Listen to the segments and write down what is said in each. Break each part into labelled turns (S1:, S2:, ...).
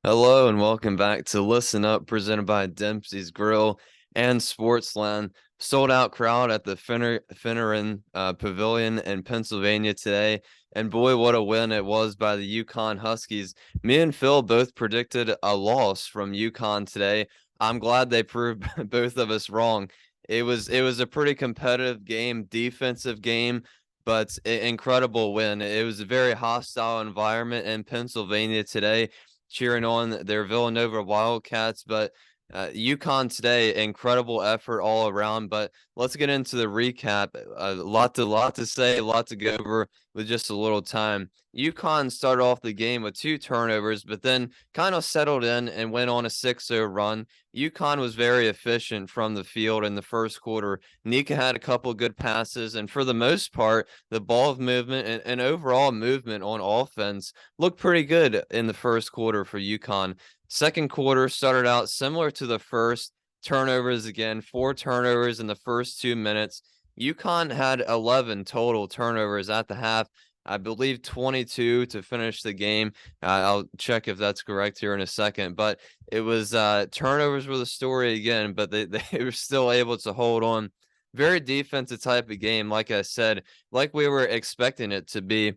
S1: Hello and welcome back to Listen Up, presented by Dempsey's Grill and Sportsland. Sold out crowd at the Finneran Pavilion in Pennsylvania today. And boy, what a win it was by the UConn Huskies. Me and Phil both predicted a loss from UConn today. I'm glad they proved both of us wrong. It was a pretty competitive game, defensive game, but incredible win. It was a very hostile environment in Pennsylvania today, cheering on their Villanova Wildcats. But UConn today, incredible effort all around. But let's get into the recap. A lot to say, a lot to go over with just a little time. UConn started off the game with 2 turnovers, but then kind of settled in and went on a 6-0 run. UConn was very efficient from the field in the first quarter. Nika had a couple good passes, and for the most part, the ball movement and overall movement on offense looked pretty good in the first quarter for UConn. Second quarter started out similar to the first. Turnovers again, 4 turnovers in the first 2 minutes. UConn had 11 total turnovers at the half. I believe 22 to finish the game. I'll check if that's correct here in a second. But it was turnovers were the story again, but they were still able to hold on. Very defensive type of game, like I said, like we were expecting it to be.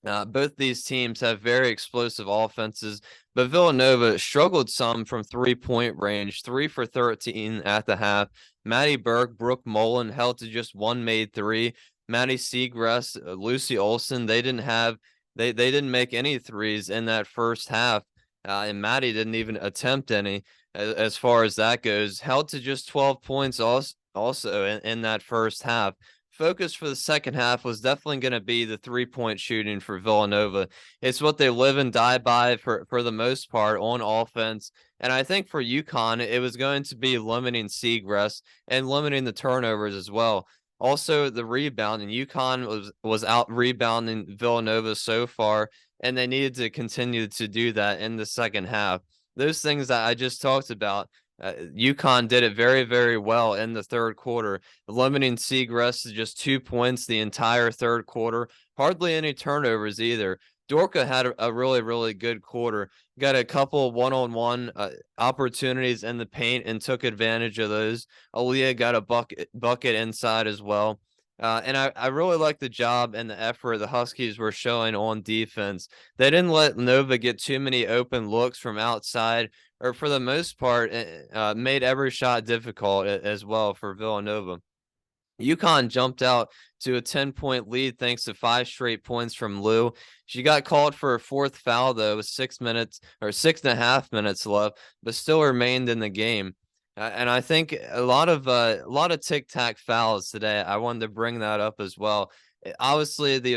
S1: Both these teams have very explosive offenses, but Villanova struggled some from 3-point range, 3 for 13 at the half. Maddie Burke, Brooke Mullen held to just one made three. Maddie Seagrass, Lucy Olson, they didn't make any threes in that first half, and Maddie didn't even attempt any. As far as that goes, held to just 12 points also in that first half. Focus for the second half was definitely going to be the 3-point shooting for Villanova. It's what they live and die by for the most part on offense. And I think for UConn, it was going to be limiting Seagrass and limiting the turnovers as well. Also, the rebounding. UConn was out rebounding Villanova so far, and they needed to continue to do that in the second half. Those things that I just talked about, UConn did it very, very well in the third quarter, limiting Seagrass to just 2 points the entire third quarter. Hardly any turnovers either. Dorka had a really, really good quarter. Got a couple one-on-one opportunities in the paint and took advantage of those. Aaliyah got a bucket inside as well. And I really like the job and the effort the Huskies were showing on defense. They didn't let Nova get too many open looks from outside, or for the most part, made every shot difficult as well for Villanova. UConn jumped out to a 10-point lead thanks to 5 straight points from Lou. She got called for a fourth foul, though, with 6 minutes or 6.5 minutes left, but still remained in the game. And I think a lot of tic-tac fouls today. I wanted to bring that up as well. Obviously, the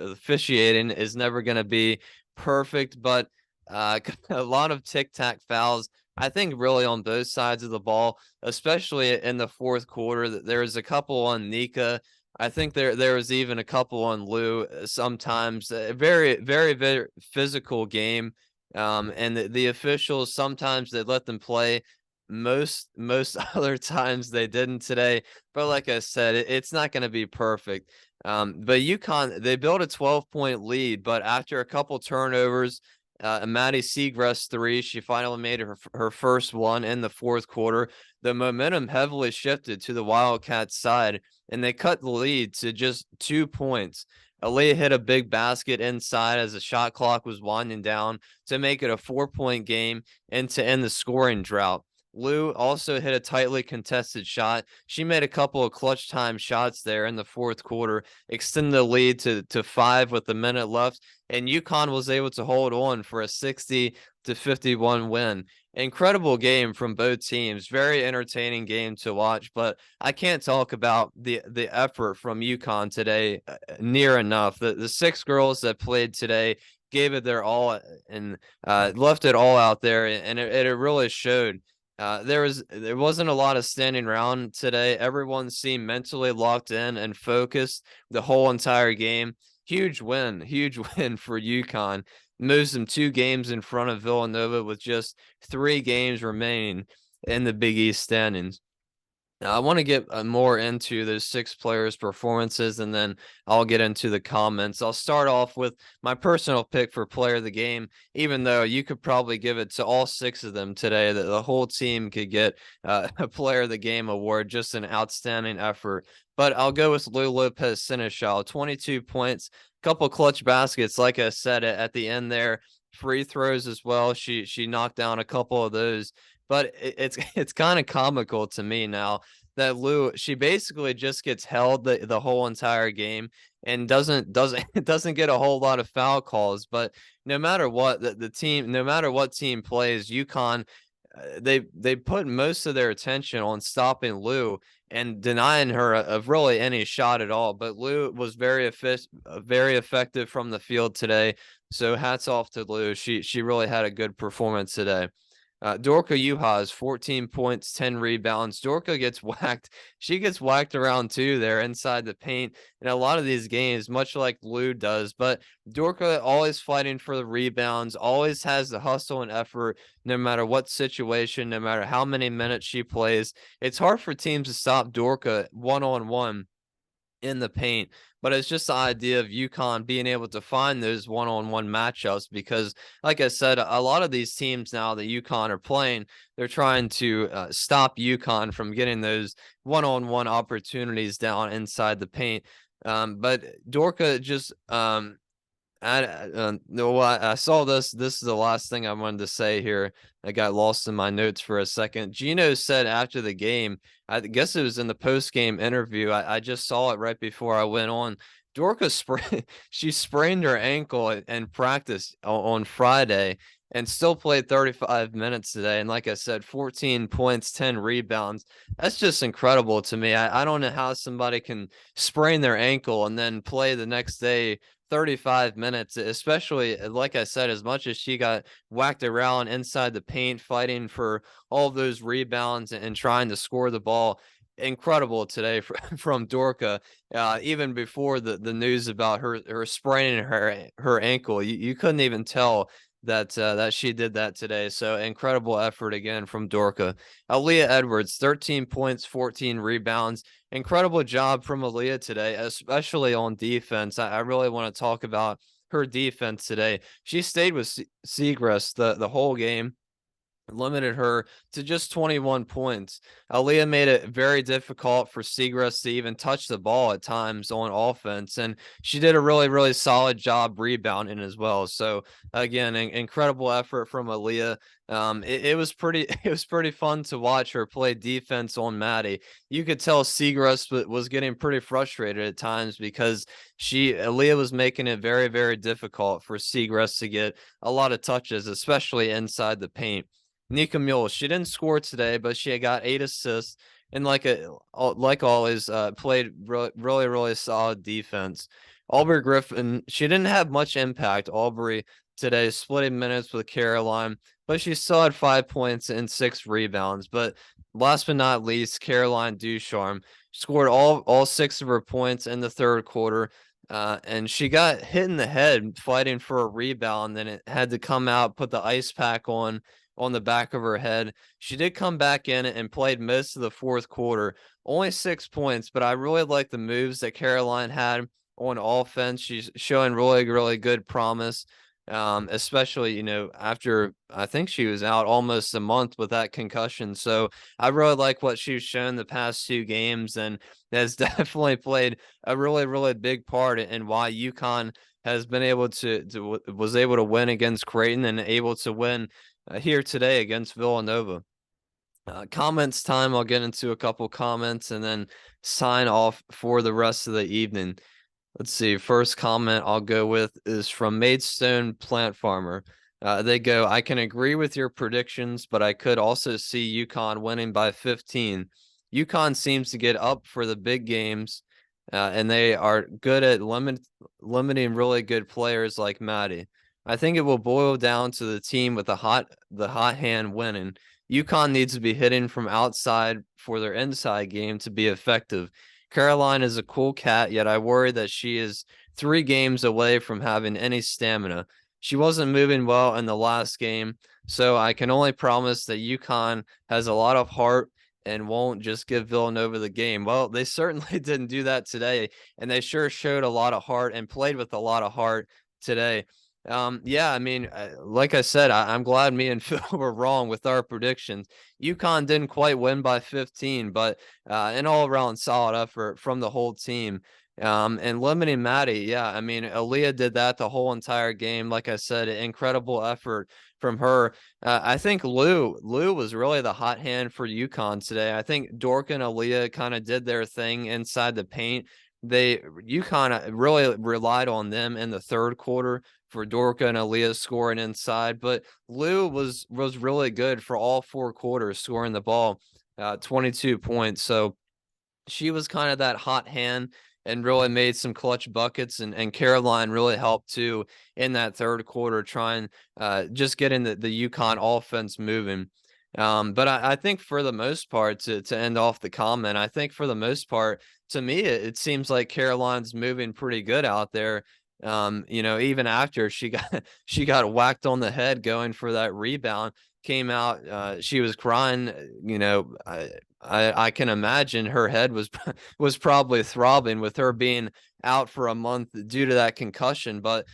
S1: officiating is never going to be perfect, but a lot of tic-tac fouls, I think, really on both sides of the ball, especially in the fourth quarter. There was a couple on Nika. I think there was even a couple on Lou sometimes. A very, very, very physical game. And the officials, sometimes they let them play. Most other times they didn't today. But like I said, it's not going to be perfect. But UConn, they built a 12-point lead, but after a couple turnovers, Maddie Seagrass three, she finally made her first one in the fourth quarter. The momentum heavily shifted to the Wildcats side, and they cut the lead to just 2 points. Aaliyah hit a big basket inside as the shot clock was winding down to make it a 4-point game and to end the scoring drought. Lou also hit a tightly contested shot. She made a couple of clutch time shots there in the fourth quarter, extended the lead to 5 with a minute left, and UConn was able to hold on for a 60-51 win. Incredible game from both teams. Very entertaining game to watch, but I can't talk about the effort from UConn today near enough. The 6 girls that played today gave it their all and left it all out there, and it really showed. There wasn't a lot of standing around today. Everyone seemed mentally locked in and focused the whole entire game. Huge win for UConn. Moves them 2 games in front of Villanova with just 3 games remaining in the Big East standings. I want to get more into those 6 players' performances, and then I'll get into the comments. I'll start off with my personal pick for player of the game, even though you could probably give it to all 6 of them today. That the whole team could get a player of the game award, just an outstanding effort. But I'll go with Lopez Senechal, 22 points, couple clutch baskets, like I said at the end there, free throws as well. She knocked down a couple of those. But it's kind of comical to me now that she basically just gets held the whole entire game and doesn't doesn't get a whole lot of foul calls. But no matter what the team, no matter what team plays, UConn, they put most of their attention on stopping Lou and denying her of really any shot at all. But Lou was very effective from the field today. So hats off to Lou. She really had a good performance today. Dorka Juhas, 14 points, 10 rebounds. Dorka gets whacked. She gets whacked around too there inside the paint in a lot of these games, much like Lou does. But Dorka always fighting for the rebounds, always has the hustle and effort, no matter what situation, no matter how many minutes she plays. It's hard for teams to stop Dorka one-on-one in the paint, but it's just the idea of UConn being able to find those one-on-one matchups because, like I said, a lot of these teams now that UConn are playing, they're trying to stop UConn from getting those one-on-one opportunities down inside the paint. But Dorka just no, I saw this. This is the last thing I wanted to say here. I got lost in my notes for a second. Gino said after the game, I guess it was in the post-game interview. I just saw it right before I went on. Dorka she sprained her ankle and practice on Friday and still played 35 minutes today. And like I said, 14 points, 10 rebounds. That's just incredible to me. I don't know how somebody can sprain their ankle and then play the next day 35 minutes, especially like I said, as much as she got whacked around inside the paint, fighting for all of those rebounds and trying to score the ball. Incredible today from Dorka. Even before the news about her spraining her ankle, you couldn't even tell that she did that today. So incredible effort again from Dorka. Aaliyah Edwards, 13 points, 14 rebounds. Incredible job from Aaliyah today, especially on defense. I really want to talk about her defense today. She stayed with Seagrass the whole game, limited her to just 21 points. Aaliyah made it very difficult for Seagrass to even touch the ball at times on offense, and she did a really solid job rebounding as well. So again, incredible effort from Aaliyah. It was pretty it was pretty fun to watch her play defense on Maddie. You could tell Seagrass was getting pretty frustrated at times because Aaliyah was making it very difficult for Seagrass to get a lot of touches, especially inside the paint. Nika Mule, she didn't score today, but she got 8 assists and like always, played really solid defense. Aubrey Griffin, she didn't have much impact. Aubrey today, splitting minutes with Caroline, but she still had 5 points and 6 rebounds. But last but not least, Caroline Ducharme scored all 6 of her points in the third quarter. And she got hit in the head fighting for a rebound. Then it had to come out, put the ice pack on the back of her head. She did come back in and played most of the fourth quarter. Only 6 points, but I really like the moves that Caroline had on offense. She's showing really good promise. Especially, after I think she was out almost a month with that concussion. So I really like what she's shown the past 2 games and has definitely played a really big part in why UConn has been able was able to win against Creighton and able to win here today against Villanova. Comments time. I'll get into a couple comments and then sign off for the rest of the evening. Let's see. First comment I'll go with is from Maidstone Plant Farmer. They go, I can agree with your predictions, but I could also see UConn winning by 15. UConn seems to get up for the big games, and they are good at limiting really good players like Maddie. I think it will boil down to the team with the hot hand winning. UConn needs to be hitting from outside for their inside game to be effective. Caroline is a cool cat, yet I worry that she is 3 games away from having any stamina. She wasn't moving well in the last game, so I can only promise that UConn has a lot of heart and won't just give Villanova the game. Well, they certainly didn't do that today, and they sure showed a lot of heart and played with a lot of heart today. Yeah, I mean, like I said, I'm glad me and Phil were wrong with our predictions. UConn didn't quite win by 15, but an all-around solid effort from the whole team. And limiting Maddie, yeah, I mean, Aaliyah did that the whole entire game. Like I said, incredible effort from her. I think Lou was really the hot hand for UConn today. I think Dork and Aaliyah kind of did their thing inside the paint. UConn really relied on them in the third quarter for Dorka and Aaliyah scoring inside, but Lou was really good for all 4 quarters, scoring the ball, 22 points. So she was kind of that hot hand and really made some clutch buckets, and Caroline really helped too in that third quarter, trying just getting the UConn offense moving. But I think for the most part, to end off the comment, I think for the most part, to me, it seems like Caroline's moving pretty good out there. Even after she got she got whacked on the head going for that rebound, came out, she was crying. I can imagine her head was was probably throbbing with her being out for a month due to that concussion, but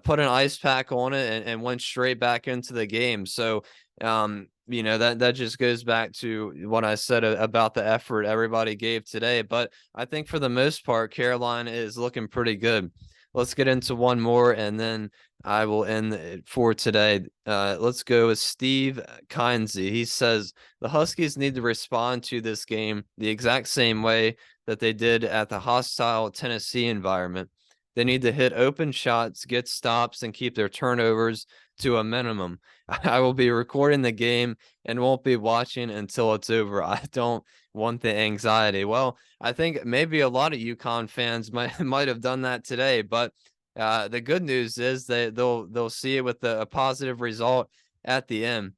S1: put an ice pack on it and went straight back into the game. So that just goes back to what I said about the effort everybody gave today. But I think for the most part, Caroline is looking pretty good. Let's get into one more, and then I will end it for today. Let's go with Steve Kinsey. He says the Huskies need to respond to this game the exact same way that they did at the hostile Tennessee environment. They need to hit open shots, get stops, and keep their turnovers to a minimum. I will be recording the game and won't be watching until it's over. I don't want the anxiety. Well, I think maybe a lot of UConn fans might have done that today, but the good news is that they'll see it with a positive result at the end.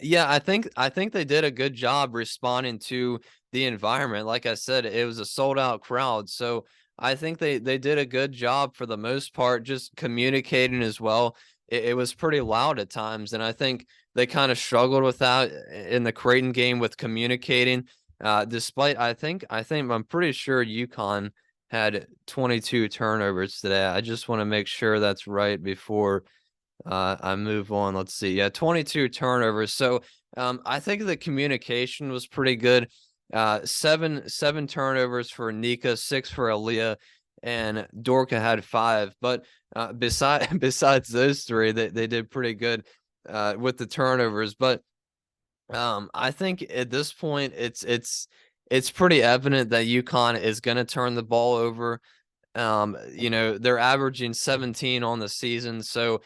S1: Yeah, I think they did a good job responding to the environment. Like I said, it was a sold out crowd, so I think they did a good job for the most part, just communicating as well. It was pretty loud at times, and I think they kind of struggled with that in the Creighton game with communicating. Despite I'm pretty sure UConn had 22 turnovers today. I just want to make sure that's right before I move on. Let's see. Yeah, 22 turnovers. So I think the communication was pretty good. Seven turnovers for Nika, 6 for Aaliyah, and Dorka had 5. But besides those 3, they did pretty good with the turnovers. But I think at this point it's pretty evident that UConn is going to turn the ball over. They're averaging 17 on the season, so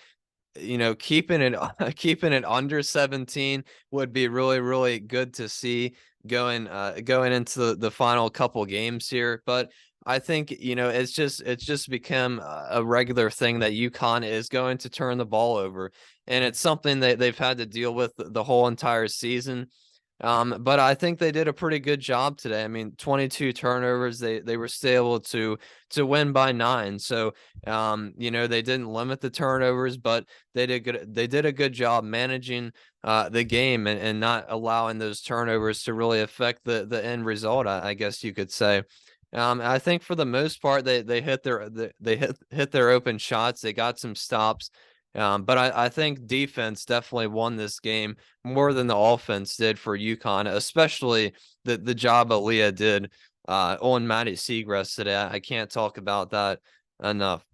S1: keeping it keeping it under 17 would be really, really good to see going into the final couple games here. But I think, it's just become a regular thing that UConn is going to turn the ball over, and it's something that they've had to deal with the whole entire season. But I think they did a pretty good job today. I mean, 22 turnovers. They were still able to win by 9. So, they didn't limit the turnovers, but they did good. They did a good job managing the game and not allowing those turnovers to really affect the end result, I guess you could say. I think for the most part they hit their open shots. They got some stops. But I think defense definitely won this game more than the offense did for UConn, especially the job Aaliyah did on Maddie Seagrass today. I can't talk about that enough.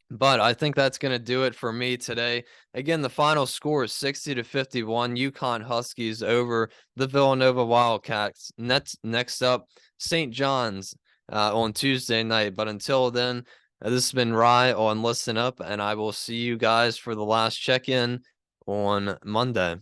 S1: But I think that's going to do it for me today. Again, the final score is 60-51. UConn Huskies over the Villanova Wildcats. Next up, St. John's on Tuesday night. But until then, this has been Rye on Listen Up, and I will see you guys for the last check-in on Monday.